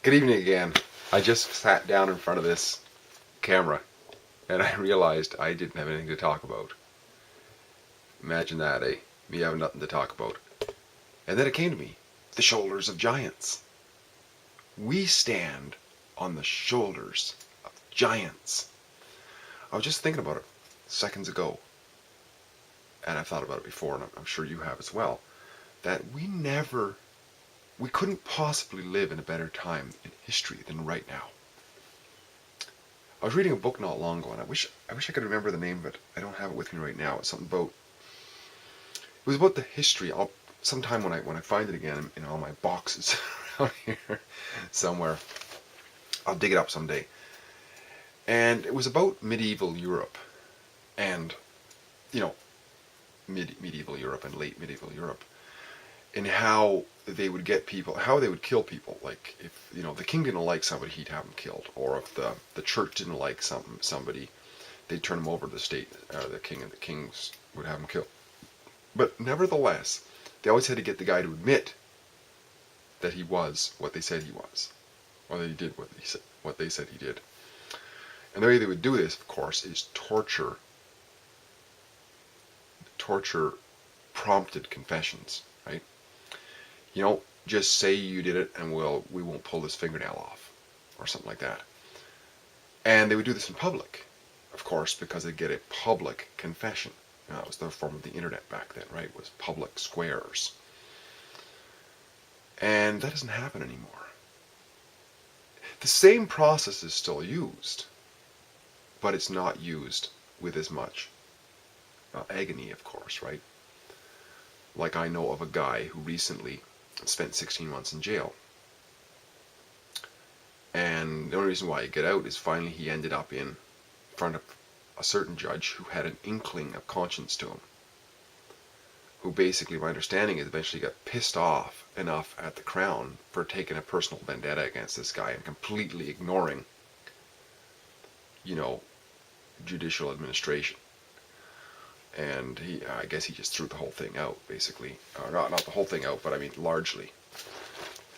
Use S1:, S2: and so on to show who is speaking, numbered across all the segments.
S1: Good evening again. I just sat down in front of this camera and I realized I didn't have anything to talk about. Imagine that, eh? Me having nothing to talk about. And then it came to me. The shoulders of giants. We stand on the shoulders of giants. I was just thinking about it seconds ago. And I've thought about it before, and I'm sure you have as well. That we couldn't possibly live in a better time in history than right now. I was reading a book not long ago, and I wish I could remember the name of it. I don't have it with me right now. It's something about. It was about the history. Sometime when I find it again in all my boxes around here somewhere, I'll dig it up someday. And it was about medieval Europe, and medieval Europe and late medieval Europe, and how they would get people, how they would kill people. Like if the king didn't like somebody, he'd have them killed, or if the church didn't like somebody, they'd turn them over to the state, the king, and the kings would have them killed. But nevertheless, they always had to get the guy to admit that he was what they said he was, or that he did what they said he did. And the way they would do this, of course, is torture. Torture prompted confessions, right? Just say you did it and we won't pull this fingernail off, or something like that. And they would do this in public, of course, because they'd get a public confession. That was the form of the internet back then, right? It was public squares. And that doesn't happen anymore. The same process is still used, but it's not used with as much agony, of course, right? Like I know of a guy who recently spent 16 months in jail. And the only reason why he got out is finally he ended up in front of a certain judge who had an inkling of conscience to him. Who basically, my understanding is, eventually got pissed off enough at the Crown for taking a personal vendetta against this guy and completely ignoring, judicial administration. And I guess he just threw the whole thing out, basically. Not the whole thing out, but I mean largely.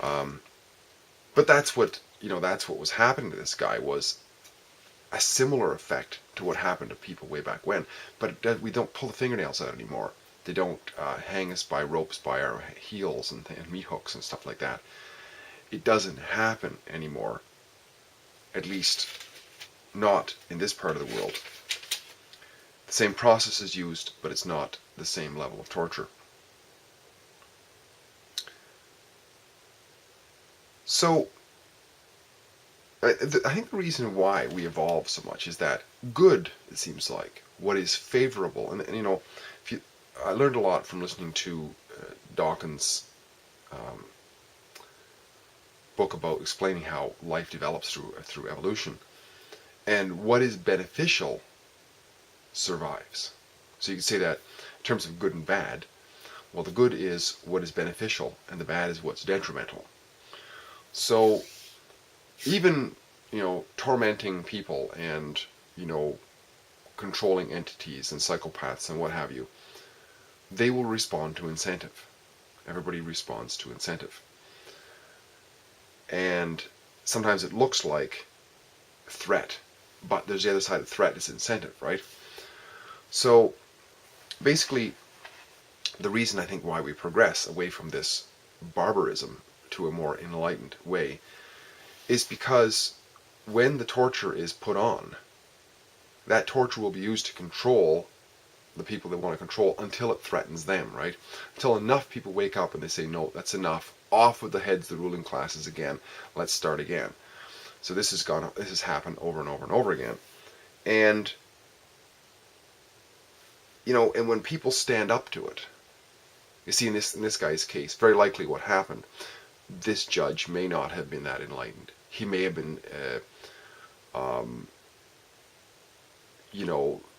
S1: But that's what was happening to this guy, was a similar effect to what happened to people way back when. But we don't pull the fingernails out anymore. They don't hang us by ropes by our heels and meat hooks and stuff like that. It doesn't happen anymore. At least not in this part of the world. The same process is used, but it's not the same level of torture. So, I think the reason why we evolve so much is that good, it seems like, what is favorable, and I learned a lot from listening to Dawkins' book about explaining how life develops through evolution, and what is beneficial survives. So you could say that in terms of good and bad, well, the good is what is beneficial, and the bad is what's detrimental. So even, tormenting people and, controlling entities and psychopaths and what have you, they will respond to incentive. Everybody responds to incentive. And sometimes it looks like threat, but there's the other side of threat is incentive, right? So basically, the reason I think why we progress away from this barbarism to a more enlightened way is because when the torture is put on, that torture will be used to control the people they want to control until it threatens them, right? Until enough people wake up and they say, no, that's enough. Off with the heads of the ruling classes again. Let's start again. So this has happened over and over and over again. And and when people stand up to it, you see in this guy's case, very likely what happened, this judge may not have been that enlightened. He may have been,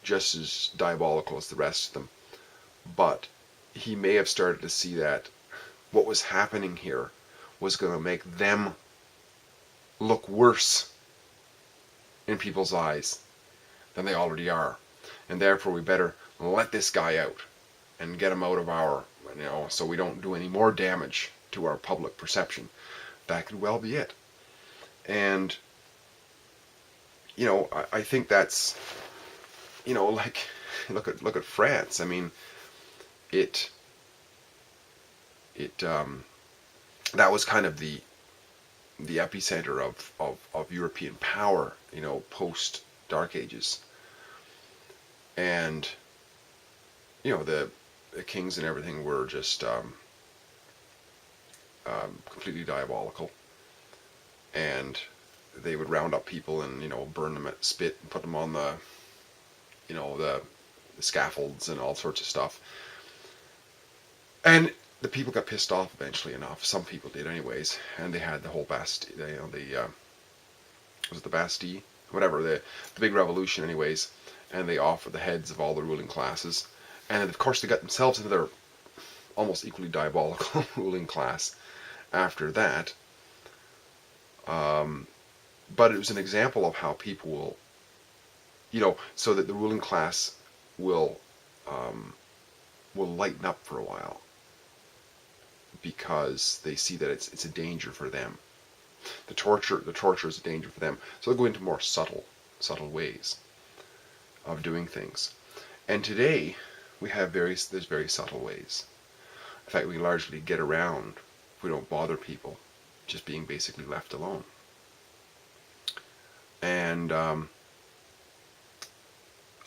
S1: just as diabolical as the rest of them. But he may have started to see that what was happening here was going to make them look worse in people's eyes than they already are. And therefore we better let this guy out and get him out of our, so we don't do any more damage to our public perception. That could well be it. And, I think that's, like, look at France. I mean, it that was kind of the epicenter of European power, post Dark Ages. And, the kings and everything were just completely diabolical. And they would round up people and, burn them at spit and put them on the scaffolds and all sorts of stuff. And the people got pissed off eventually enough. Some people did anyways. And they had the whole Bastille, was it the Bastille? Whatever, the big revolution anyways. And they offered the heads of all the ruling classes. And of course they got themselves into their almost equally diabolical ruling class after that. But it was an example of how people will, so that the ruling class will lighten up for a while, because they see that it's a danger for them. The torture is a danger for them. So they'll go into more subtle ways of doing things. And today there's very subtle ways. In fact, we largely get around, if we don't bother people, just being basically left alone. And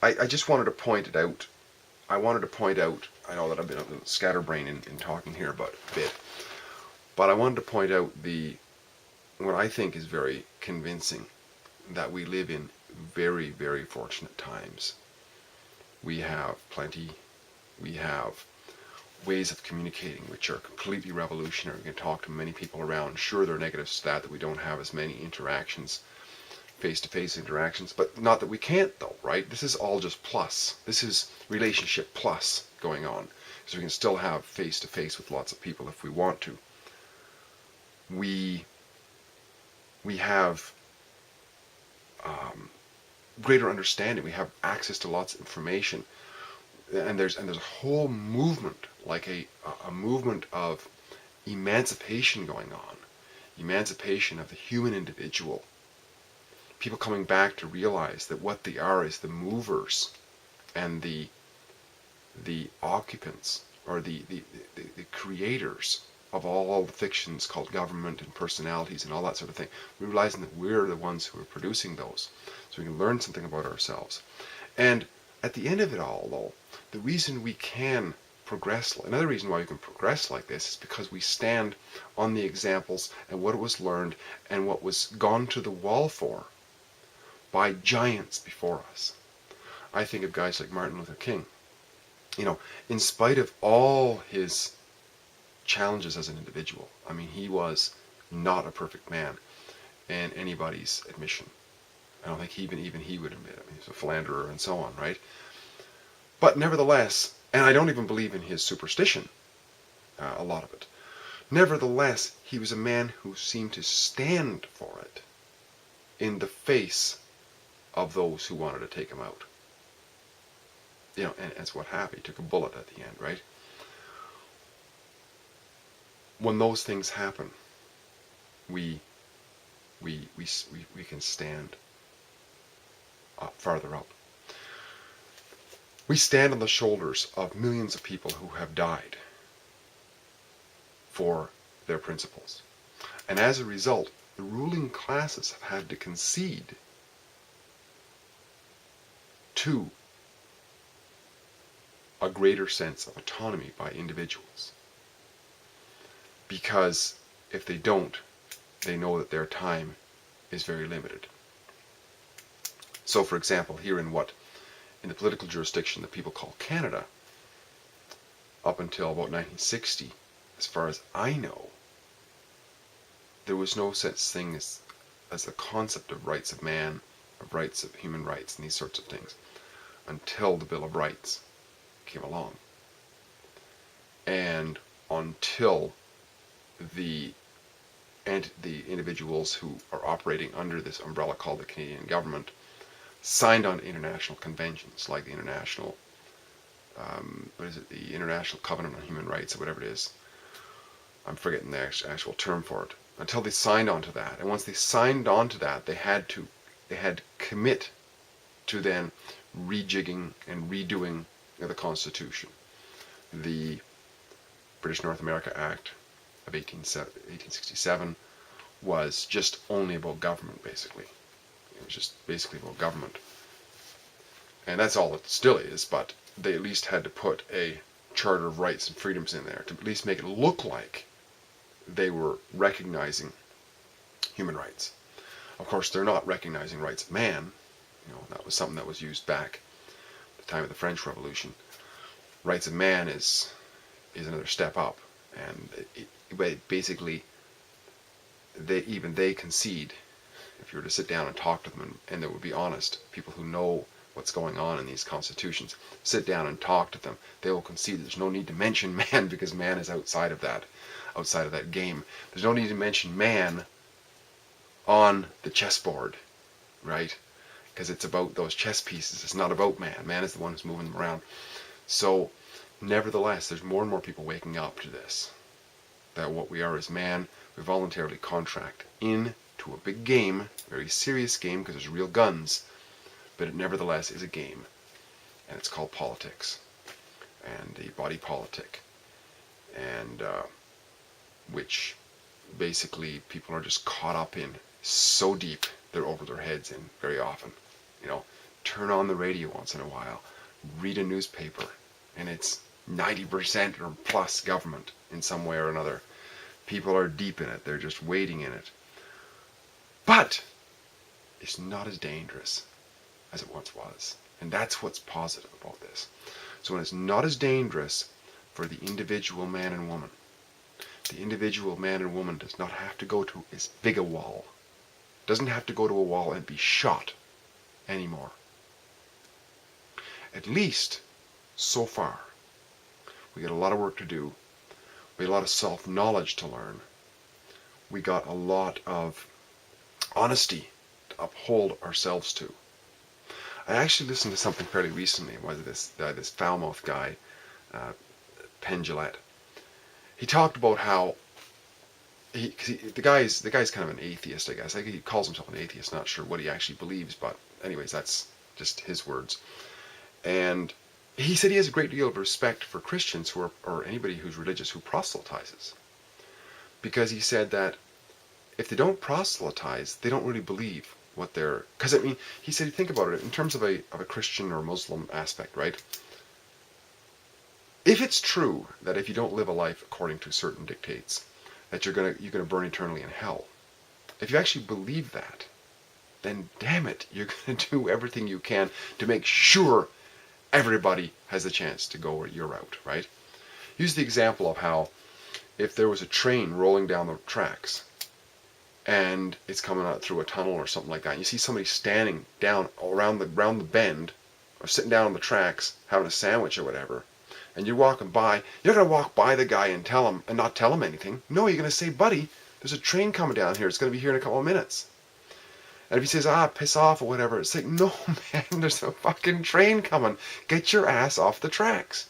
S1: I just wanted to point it out. I know that I've been a little scatterbrained in talking here about a bit, but I wanted to point out what I think is very convincing, that we live in very, very fortunate times. We have plenty. We have ways of communicating which are completely revolutionary. We can talk to many people around. Sure, there are negatives to that we don't have as many interactions, face-to-face interactions, but not that we can't, though, right? This is all just plus. This is relationship plus going on, because we can still have face-to-face with lots of people if we want to. We have greater understanding. We have access to lots of information, and there's a whole movement, like a movement of emancipation going on, emancipation of the human individual. People coming back to realize that what they are is the movers and the occupants, or the creators of all the fictions called government and personalities and all that sort of thing. Realizing that we're the ones who are producing those, so we can learn something about ourselves. And at the end of it all, though, the reason we can progress, another reason why we can progress like this, is because we stand on the examples and what was learned and what was gone to the wall for by giants before us. I think of guys like Martin Luther King. In spite of all his challenges as an individual, I mean, he was not a perfect man in anybody's admission. I don't think even he would admit it. I mean, he's a philanderer and so on, right? But nevertheless, and I don't even believe in his superstition, a lot of it. Nevertheless, he was a man who seemed to stand for it in the face of those who wanted to take him out. And that's what happened. He took a bullet at the end, right? When those things happen, we can stand farther up. We stand on the shoulders of millions of people who have died for their principles. And as a result, the ruling classes have had to concede to a greater sense of autonomy by individuals. Because if they don't, they know that their time is very limited. So, for example, here in the political jurisdiction that people call Canada, up until about 1960, as far as I know, there was no such thing as the concept of rights of man, of rights of human rights, and these sorts of things, until the Bill of Rights came along. And until the individuals who are operating under this umbrella called the Canadian government signed on international conventions, like the International International Covenant on Human Rights, or whatever it is. I'm forgetting the actual term for it. until they signed on to that. And once they signed on to that, they had to commit to then rejigging and redoing the Constitution. The British North America Act of 1867 was just only about government, basically. It was just basically about government. And that's all it still is, but they at least had to put a Charter of Rights and Freedoms in there to at least make it look like they were recognizing human rights. Of course, they're not recognizing rights of man. That was something that was used back at the time of the French Revolution. Rights of man is another step up, and basically, they concede. If you were to sit down and talk to them, and they would be honest, people who know what's going on in these constitutions, sit down and talk to them, they will concede there's no need to mention man, because man is outside of that game. There's no need to mention man on the chessboard, right? Because it's about those chess pieces. It's not about man. Man is the one who's moving them around. So, nevertheless, there's more and more people waking up to this. That what we are is man. We voluntarily contract into a big game, very serious game, because there's real guns. But it nevertheless is a game. And it's called politics. And the body politic. And which basically people are just caught up in so deep they're over their heads in very often. Turn on the radio once in a while, read a newspaper, and it's 90% or plus government in some way or another. People are deep in it, they're just wading in it. But it's not as dangerous as it once was. And that's what's positive about this. So when it's not as dangerous for the individual man and woman, the individual man and woman does not have to go to as big a wall. Doesn't have to go to a wall and be shot anymore. At least, so far. We got a lot of work to do. We got a lot of self-knowledge to learn. We got a lot of honesty to uphold ourselves to. I actually listened to something fairly recently. It was this foul-mouthed guy, Penn Jillette. He talked about how the guy's kind of an atheist, I guess. He calls himself an atheist. Not sure what he actually believes, but anyways, that's just his words. And he said he has a great deal of respect for Christians who are, or anybody who's religious who proselytizes, because he said that if they don't proselytize, they don't really believe what they're. Because he said, think about it in terms of a Christian or Muslim aspect, right? If it's true that if you don't live a life according to certain dictates, that you're gonna burn eternally in hell, if you actually believe that, then damn it, you're gonna do everything you can to make sure everybody has a chance to go your route, right? Use the example of how if there was a train rolling down the tracks and it's coming out through a tunnel or something like that, and you see somebody standing down around the bend or sitting down on the tracks having a sandwich or whatever, and you're walking by, you're going to walk by the guy and not tell him anything. No, you're going to say, buddy, there's a train coming down here. It's going to be here in a couple of minutes. And if he says, piss off or whatever, it's like, no, man, there's a fucking train coming. Get your ass off the tracks.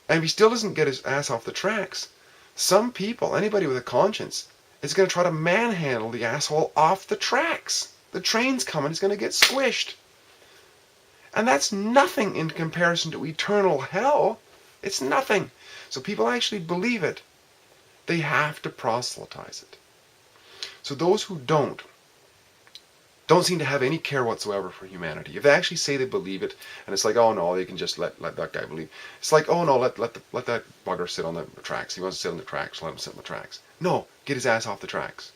S1: And if he still doesn't get his ass off the tracks, some people, anybody with a conscience, is going to try to manhandle the asshole off the tracks. The train's coming, he's going to get squished. And that's nothing in comparison to eternal hell. It's nothing. So people actually believe it. They have to proselytize it. So those who don't seem to have any care whatsoever for humanity. If they actually say they believe it, and it's like, oh no, they can just let that guy believe. It's like, oh no, let that bugger sit on the tracks. He wants to sit on the tracks, let him sit on the tracks. No, get his ass off the tracks,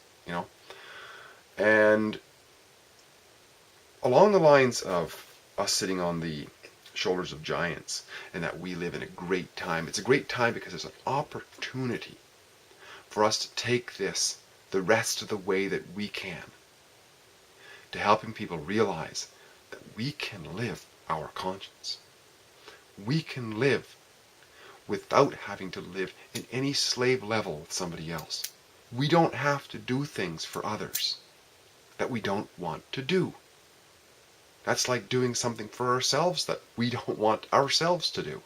S1: And along the lines of us sitting on the shoulders of giants, and that we live in a great time. It's a great time because there's an opportunity for us to take this the rest of the way that we can, to helping people realize that we can live our conscience. We can live without having to live in any slave level with somebody else. We don't have to do things for others that we don't want to do. That's like doing something for ourselves that we don't want ourselves to do.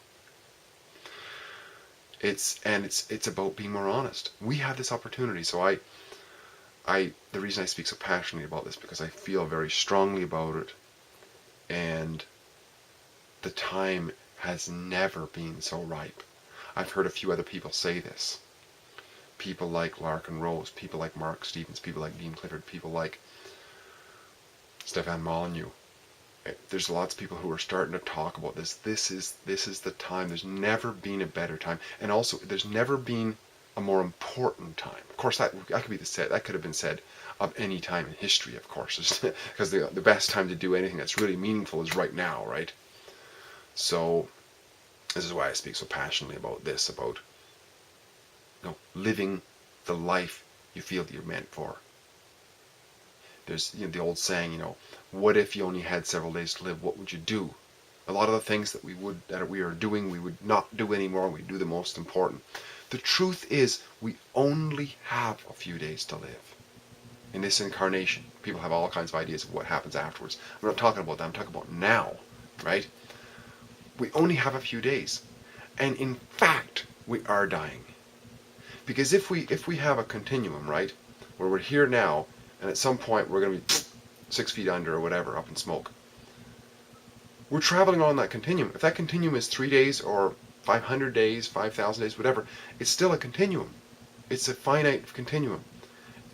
S1: It's about being more honest. We have this opportunity. So the reason I speak so passionately about this, because I feel very strongly about it, and the time has never been so ripe. I've heard a few other people say this. People like Larkin Rose, people like Mark Stevens, people like Dean Clifford, people like Stefan Molyneux. There's lots of people who are starting to talk about this. This is the time. There's never been a better time, and also there's never been a more important time. Of course, that could have been said of any time in history, of course, because the best time to do anything that's really meaningful is right now, right? So this is why I speak so passionately about this, about living the life you feel that you're meant for. There's the old saying, what if you only had several days to live? What would you do? A lot of the things that we are doing, we would not do anymore. We do the most important. The truth is, we only have a few days to live. In this incarnation, people have all kinds of ideas of what happens afterwards. I'm not talking about that. I'm talking about now, right? We only have a few days, and in fact, we are dying. Because if we have a continuum, right, where we're here now, and at some point we're going to be 6 feet under or whatever, up in smoke, we're traveling on that continuum. If that continuum is 3 days or 500 days, 5,000 days, whatever, it's still a continuum. It's a finite continuum.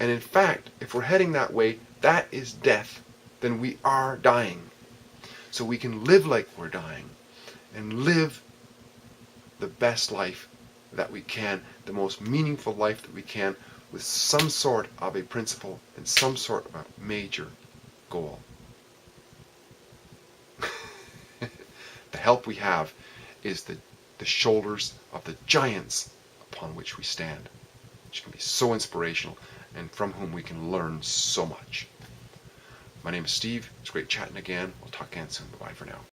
S1: And in fact, if we're heading that way, that is death. Then we are dying. So we can live like we're dying and live the best life that we can, the most meaningful life that we can, with some sort of a principle and some sort of a major goal. The help we have is the shoulders of the giants upon which we stand, which can be so inspirational and from whom we can learn so much. My name is Steve. It's great chatting again. We'll talk again soon. Bye-bye for now.